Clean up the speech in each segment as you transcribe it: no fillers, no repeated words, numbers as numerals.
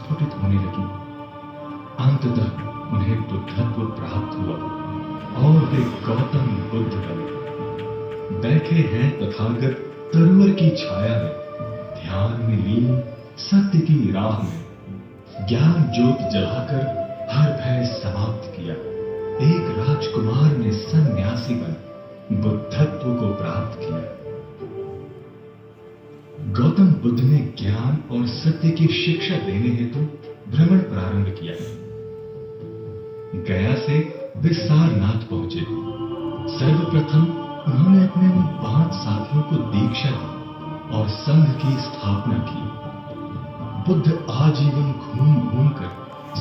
प्रस्फुटित होने लगी। अंततः उन्हें बुद्धत्व प्राप्त हुआ और वे गौतम बुद्ध बने। बैठे हैं तथागत तरुवर की छाया में, ध्यान में लीन सत्य की राह में। ज्ञान ज्योत जलाकर हर भय समाप्त किया। एक राजकुमार ने सन्यासी बन बुद्धत्व को प्राप्त किया। गौतम बुद्ध ने ज्ञान और सत्य की शिक्षा देने हेतु भ्रमण प्रारंभ किया। गया से वे सारनाथ पहुंचे। सर्वप्रथम उन्होंने अपने उन 5 साथियों को दीक्षा दी और संघ की स्थापना की। बुद्ध आजीवन घूम घूम कर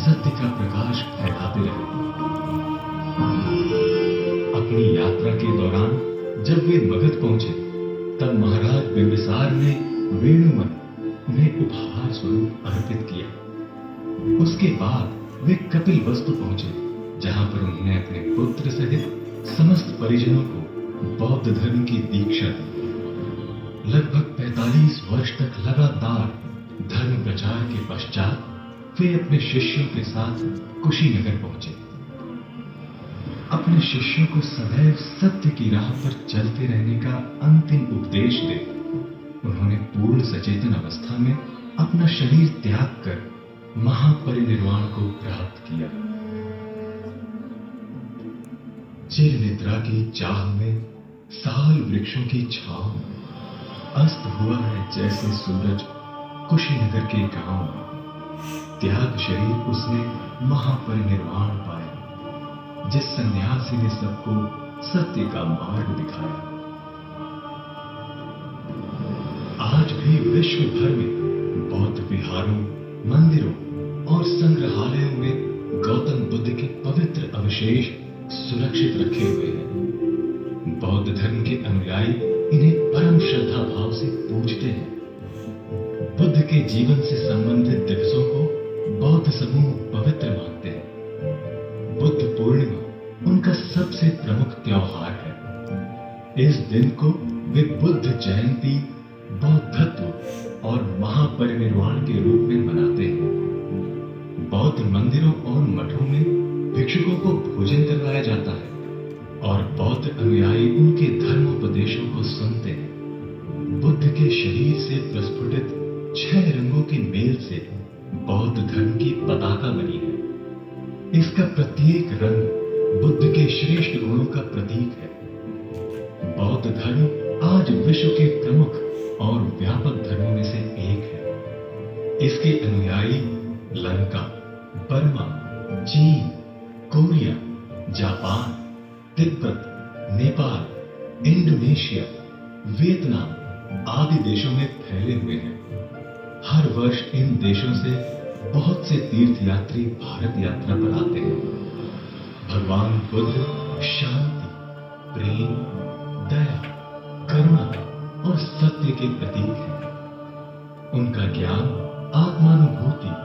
सत्य का प्रकाश फैलाते रहे। अपनी यात्रा के दौरान जब वे मगध पहुंचे, तब महाराज बिंबिसार ने वेणुमन उन्हें उपहार स्वरूप अर्पित किया। उसके बाद वे कपिलवस्तु पहुंचे, जहां पर उन्होंने अपने पुत्र सहित समस्त परिजनों को बौद्ध धर्म की दीक्षा दी। लगभग 45 वर्ष तक लगातार धर्म प्रचार के पश्चात वे अपने शिष्यों के साथ कुशीनगर पहुंचे। अपने शिष्यों को सदैव सत्य की राह पर चलते रहने का अंतिम उपदेश दे उन्होंने पूर्ण सचेतन अवस्था में अपना शरीर त्याग कर महापरिनिर्वाण को प्राप्त किया। चिर निद्रा की चाह में साल वृक्षों की छांव में अस्त हुआ है जैसे सूरज कुशीनगर के गांव में। त्याग शरीर उसने महापरिनिर्वाण पाया, जिस सन्यासी ने सबको सत्य का मार्ग दिखाया। आज भी विश्व भर में बौद्ध विहारों, मंदिरों और संग्रहालयों में गौतम बुद्ध के पवित्र अवशेष सुरक्षित रखे हुए हैं। बौद्ध धर्म के अनुयायी इन्हें परम श्रद्धा भाव से पूजते हैं। बुद्ध के जीवन से संबंधित दिवसों को बौद्ध समूह पवित्र मानते हैं। बुद्ध पूर्णिमा उनका सबसे प्रमुख त्योहार है। इस दिन को वे बुद्ध जयंती, बौद्धत्व और महापरिनिर्वाण के रूप में मनाते हैं। बौद्ध मंदिरों और मठों में भिक्षुकों को भोजन करवाया जाता है और बौद्ध अनुयायी उनके धर्मोपदेशों को सुनते हैं। बुद्ध के शरीर से प्रस्फुटित 6 रंगों के मेल से बौद्ध धर्म की पताका बनी है। इसका प्रत्येक रंग बुद्ध के श्रेष्ठ गुणों का प्रतीक है। बौद्ध धर्म आज विश्व के प्रमुख और व्यापक धर्मों में से एक है। इसके अनुयायी लंका, बर्मा, चीन, Korea, Japan, Tibet, Nepal, Indonesia, Vietnam आदि देशों में फैले हुए हैं। हर वर्ष इन देशों से बहुत से तीर्थयात्री भारत यात्रा पर आते हैं। भगवान बुद्ध शांति, प्रेम, दया, करुणा और सत्य के प्रतीक